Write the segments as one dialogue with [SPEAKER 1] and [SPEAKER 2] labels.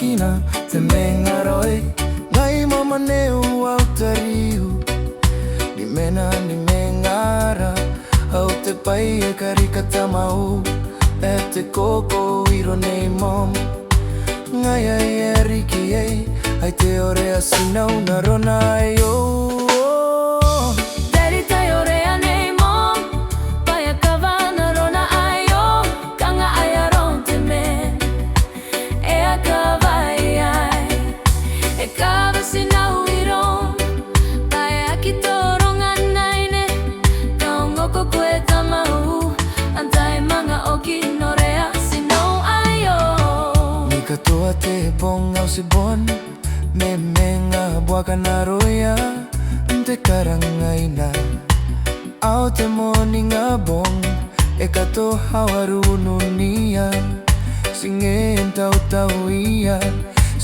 [SPEAKER 1] makina te mengaroi ngai mama neu au tariu ni mena ni mengara au te pai e karika tamau e te koko iro nei mom ngai ai e riki ei ai te orea sinau na rona ai o
[SPEAKER 2] Daddy tai orea nei mom pai a kawa na rona ai o kanga ai aron te me e a kawa ai e kawa sinau iron pai a ki toronga naine kaungo ko koe tamau antai manga o ki norea sinau ai o
[SPEAKER 1] ni katoa te bong au si bon me menga buaka na roia te karangaina au te morninga bong e kato hawaru nunia singe entau tau ia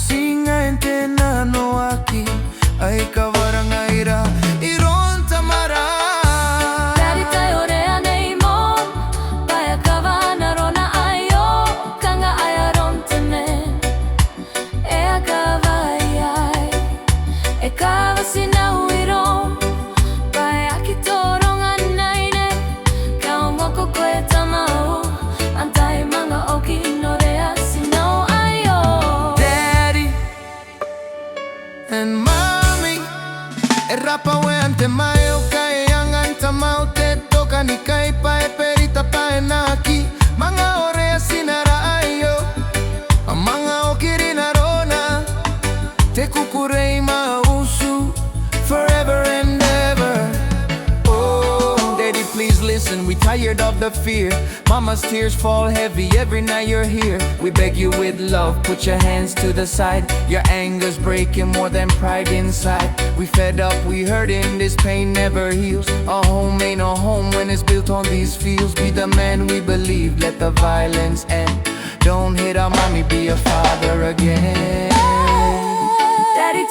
[SPEAKER 1] singa ente nano aki ai kawarangaira iron tamara
[SPEAKER 2] Daddy tai orea nei mom pai a kawa na rona ai o kanga ai aron te me e a kawa ai e kawa sinau iron pai a ki toronga naine kaungo ko koe tamau antai manga o ki norea sinau ai o
[SPEAKER 1] Daddy and mommy e rapa we ante mai o kai angan tamau te toka ni kai pae perita pae naki manga orea sinara aio manga o kirina rona te kukurei mausu forever and ever. Oh, Daddy, please listen, we tired of the fear. Mama's tears fall heavy every night you're here. We beg you with love, put your hands to the side. Your anger's breaking more than pride inside. We fed up, we hurting, this pain never heals. A home ain't a home when it's built on these fields. Be the man we believe, let the violence end. Don't hit our mommy, be a father again.
[SPEAKER 2] Daddy